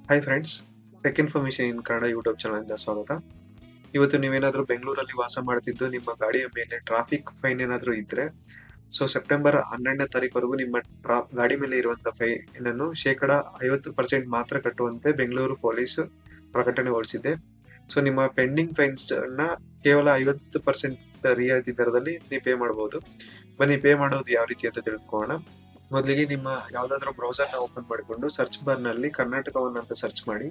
Hi friends, tech information in Kannada YouTube ಚಾನಲ್‌ಯಿಂದ ಸ್ವಾಗತ. ಇವತ್ತು ನೀವೇನಾದ್ರೂ ಬೆಂಗಳೂರಲ್ಲಿ ವಾಸ ಮಾಡ್ತಿದ್ದು ನಿಮ್ಮ ಗಾಡಿಯ ಮೇಲೆ ಟ್ರಾಫಿಕ್ ಫೈನ್ ಏನಾದ್ರೂ ಇದ್ರೆ, ಸೆಪ್ಟೆಂಬರ್ 12ನೇ ತಾರೀಕುವರೆಗೂ ನಿಮ್ಮ ಗಾಡಿ ಮೇಲೆ ಇರುವಂತಹ ಫೈನ್ ಅನ್ನು ಶೇಕಡ 50% ಮಾತ್ರ ಕಟ್ಟುವಂತೆ ಬೆಂಗಳೂರು ಪೊಲೀಸ್ ಪ್ರಕಟಣೆ ಹೊರಡಿಸಿದೆ. ನಿಮ್ಮ ಪೆಂಡಿಂಗ್ ಫೈನ್ಸ್ ಅನ್ನ ಕೇವಲ 50% ರಿಯಾಯಿತಿ ದರದಲ್ಲಿ ನೀವು ಪೇ ಮಾಡಬಹುದು. ಬನ್ನಿ ಪೇ ಮಾಡೋದು ಯಾವ ರೀತಿ ಅಂತ ತಿಳ್ಕೊಳ್ಳೋಣ. ಮೊದಲಿಗೆ ನಿಮ್ಮ ಯಾವ್ದಾದ್ರು ಬ್ರೌಸರ್ ನ ಓಪನ್ ಮಾಡಿಕೊಂಡು ಸರ್ಚ್ ಬಾರ್ ನಲ್ಲಿ ಕರ್ನಾಟಕವನ್ನ ಅಂತ ಸರ್ಚ್ ಮಾಡಿ.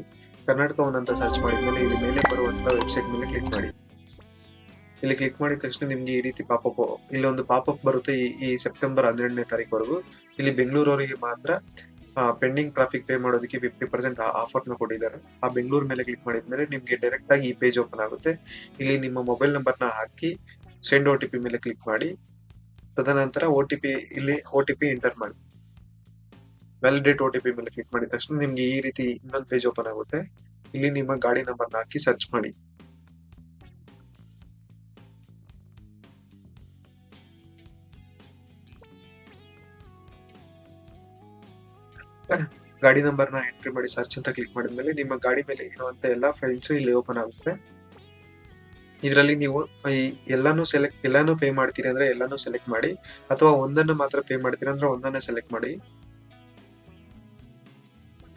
ಕರ್ನಾಟಕವನ್ನ ಅಂತ ಸರ್ಚ್ ಮಾಡಿದ್ಮೇಲೆ ಇಲ್ಲಿ ಮೇಲೆ ಬರುವಂತ ವೆಬ್ಸೈಟ್ ಮೇಲೆ ಕ್ಲಿಕ್ ಮಾಡಿ. ಇಲ್ಲಿ ಕ್ಲಿಕ್ ಮಾಡಿದ ತಕ್ಷಣ ನಿಮ್ಗೆ ಈ ರೀತಿ ಪಾಪಪ್ ಇಲ್ಲೊಂದು ಪಾಪಪ್ ಬರುತ್ತೆ. ಈ ಸೆಪ್ಟೆಂಬರ್ 12ನೇ ತಾರೀಕುವರೆಗೂ ಇಲ್ಲಿ ಬೆಂಗಳೂರವರಿಗೆ ಮಾತ್ರ ಪೆಂಡಿಂಗ್ ಟ್ರಾಫಿಕ್ ಪೇ ಮಾಡೋದಕ್ಕೆ 50% ಆಫರ್ ನ ಕೊಟ್ಟಿದ್ದಾರೆ. ಆ ಬೆಂಗಳೂರು ಮೇಲೆ ಕ್ಲಿಕ್ ಮಾಡಿದ್ಮೇಲೆ ನಿಮ್ಗೆ ಡೈರೆಕ್ಟ್ ಆಗಿ ಈ ಪೇಜ್ ಓಪನ್ ಆಗುತ್ತೆ. ಇಲ್ಲಿ ನಿಮ್ಮ ಮೊಬೈಲ್ ನಂಬರ್ ನ ಹಾಕಿ ಸೆಂಡ್ OTP ಮೇಲೆ ಕ್ಲಿಕ್ ಮಾಡಿ. ತದನಂತರ ಇಲ್ಲಿ OTP ಎಂಟರ್ ಮಾಡಿ. ವ್ಯಾಲಿಡೇಟ್ OTP ಮೇಲೆ ಕ್ಲಿಕ್ ಮಾಡಿದ ತಕ್ಷಣ ನಿಮ್ಗೆ ಈ ರೀತಿ ಇನ್ನೊಂದು ಪೇಜ್ ಓಪನ್ ಆಗುತ್ತೆ. ಇಲ್ಲಿ ನಿಮ್ಮ ಗಾಡಿ ನಂಬರ್ ಹಾಕಿ ಸರ್ಚ್ ಮಾಡಿ. ಗಾಡಿ ನಂಬರ್ ನ ಎಂಟ್ರಿ ಮಾಡಿ ಸರ್ಚ್ ಅಂತ ಕ್ಲಿಕ್ ಮಾಡಿದ್ಮೇಲೆ ನಿಮ್ಮ ಗಾಡಿ ಮೇಲೆ ಇರುವಂತ ಎಲ್ಲಾ ಫೈಲ್ಸ್ ಇಲ್ಲಿ ಓಪನ್ ಆಗುತ್ತೆ. ಇದರಲ್ಲಿ ನೀವು ಎಲ್ಲಾನು ಪೇ ಮಾಡ್ತೀರಿ ಅಂದ್ರೆ ಎಲ್ಲಾನು ಸೆಲೆಕ್ಟ್ ಮಾಡಿ, ಅಥವಾ ಒಂದನ್ನು ಮಾತ್ರ ಪೇ ಮಾಡ್ತೀರಿ ಅಂದ್ರೆ ಒಂದನ್ನ ಸೆಲೆಕ್ಟ್ ಮಾಡಿ.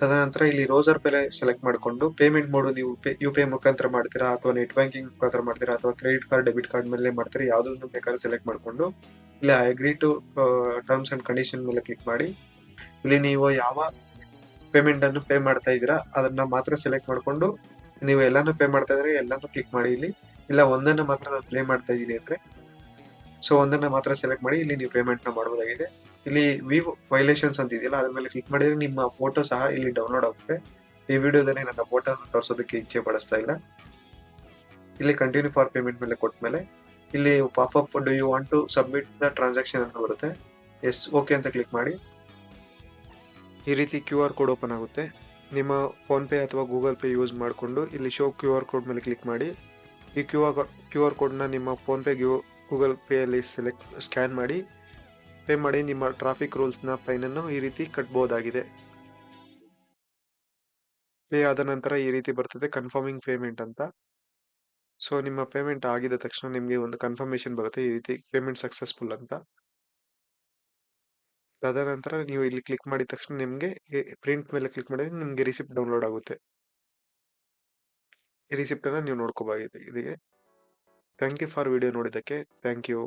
ತದನಂತರ ಇಲ್ಲಿ ರೋಸರ್ ಬೆಲೆ ಸೆಲೆಕ್ಟ್ ಮಾಡಿಕೊಂಡು ಪೇಮೆಂಟ್ ಮೋಡ್ ನೀವು UPI ಮುಖಾಂತರ ಮಾಡ್ತೀರಾ ಅಥವಾ ನೆಟ್ ಬ್ಯಾಂಕಿಂಗ್ ಮುಖಾಂತರ ಮಾಡ್ತೀರಾ ಅಥವಾ ಕ್ರೆಡಿಟ್ ಕಾರ್ಡ್ ಡೆಬಿಟ್ ಕಾರ್ಡ್ ಮೇಲೆ ಮಾಡ್ತೀರಾ, ಯಾವ್ದನ್ನು ಬೇಕಾದ್ರೂ ಸೆಲೆಕ್ಟ್ ಮಾಡಿಕೊಂಡು ಇಲ್ಲಿ I agree to terms and condition ಮೇಲೆ ಕ್ಲಿಕ್ ಮಾಡಿ. ಇಲ್ಲಿ ನೀವು ಯಾವ ಪೇಮೆಂಟ್ ಅನ್ನು ಪೇ ಮಾಡ್ತಾ ಇದೀರಾ ಅದನ್ನ ಮಾತ್ರ ಸೆಲೆಕ್ಟ್ ಮಾಡಿಕೊಂಡು, ನೀವು ಎಲ್ಲಾನು ಪೇ ಮಾಡ್ತಾ ಇದ್ರೆ ಎಲ್ಲಾನು ಕ್ಲಿಕ್ ಮಾಡಿ. ಇಲ್ಲಿ ಇಲ್ಲ ಒಂದನ್ನ ಮಾತ್ರ ನಾನು ಪ್ಲೇ ಮಾಡ್ತಾ ಇದೀನಿ ಅಂದ್ರೆ ಒಂದನ್ನ ಮಾತ್ರ ಸೆಲೆಕ್ಟ್ ಮಾಡಿ ಇಲ್ಲಿ ನೀವು ಪೇಮೆಂಟ್ ನ ಮಾಡಬಹುದಾಗಿದೆ. ಇಲ್ಲಿ ವಿವ್ ವೈಲೇಷನ್ಸ್ ಅಂತ ಇದೆಯಲ್ಲ ಅದ್ರ ಮೇಲೆ ಕ್ಲಿಕ್ ಮಾಡಿದ್ರೆ ನಿಮ್ಮ ಫೋಟೋ ಸಹ ಇಲ್ಲಿ ಡೌನ್ಲೋಡ್ ಆಗುತ್ತೆ. ಈ ವಿಡಿಯೋದಲ್ಲಿ ನನ್ನ ಫೋಟೋ ತೋರಿಸೋದಕ್ಕೆ ಇಚ್ಛೆ ಪಡಿಸ್ತಾ ಇಲ್ಲ. ಇಲ್ಲಿ ಕಂಟಿನ್ಯೂ ಫಾರ್ ಪೇಮೆಂಟ್ ಮೇಲೆ ಕೊಟ್ಮೇಲೆ ಇಲ್ಲಿ popup do you want to submit the transaction ಅಂತ ಬರುತ್ತೆ. ಎಸ್ ಓಕೆ ಅಂತ ಕ್ಲಿಕ್ ಮಾಡಿ. ಈ ರೀತಿ QR ಕೋಡ್ ಓಪನ್ ಆಗುತ್ತೆ. ನಿಮ್ಮ ಫೋನ್ ಪೇ ಅಥವಾ ಗೂಗಲ್ ಪೇ ಯೂಸ್ ಮಾಡಿಕೊಂಡು ಇಲ್ಲಿ ಶೋ QR ಕೋಡ್ ಮೇಲೆ ಕ್ಲಿಕ್ ಮಾಡಿ. ಈ QR ಕೋಡ್ ನ ನಿಮ್ಮ ಫೋನ್ ಪೇ ಗೂಗಲ್ ಪೇ ಅಲ್ಲಿ ಸ್ಕ್ಯಾನ್ ಮಾಡಿ ಪೇ ಮಾಡಿ. ನಿಮ್ಮ ಟ್ರಾಫಿಕ್ ರೂಲ್ಸ್ ನ ಫೈನ್ ಅನ್ನು ಈ ರೀತಿ ಕಟ್ಟಬಹುದಾಗಿದೆ. ಪೇ ಆದ ನಂತರ ಈ ರೀತಿ ಬರ್ತದೆ ಕನ್ಫರ್ಮಿಂಗ್ ಪೇಮೆಂಟ್ ಅಂತ. ನಿಮ್ಮ ಪೇಮೆಂಟ್ ಆಗಿದ ತಕ್ಷಣ ನಿಮ್ಗೆ ಒಂದು ಕನ್ಫರ್ಮೇಶನ್ ಬರುತ್ತೆ ಈ ರೀತಿ ಪೇಮೆಂಟ್ ಸಕ್ಸಸ್ಫುಲ್ ಅಂತ. ತದನಂತರ ನೀವು ಇಲ್ಲಿ ಕ್ಲಿಕ್ ಮಾಡಿದ ತಕ್ಷಣ ನಿಮ್ಗೆ ಪ್ರಿಂಟ್ ಮೇಲೆ ಕ್ಲಿಕ್ ಮಾಡಿದ್ರೆ ನಿಮ್ಗೆ ರಿಸಿಪ್ಟ್ ಡೌನ್ಲೋಡ್ ಆಗುತ್ತೆ. ಈ ರಿಸಿಪ್ಟ್ ಅನ್ನ ನೀವು ನೋಡ್ಕೋಬಹುದು. ಇದಕ್ಕೆ ಥ್ಯಾಂಕ್ ಯು ಫಾರ್ ವಿಡಿಯೋ ನೋಡಿದ್ದಕ್ಕೆ. Thank you.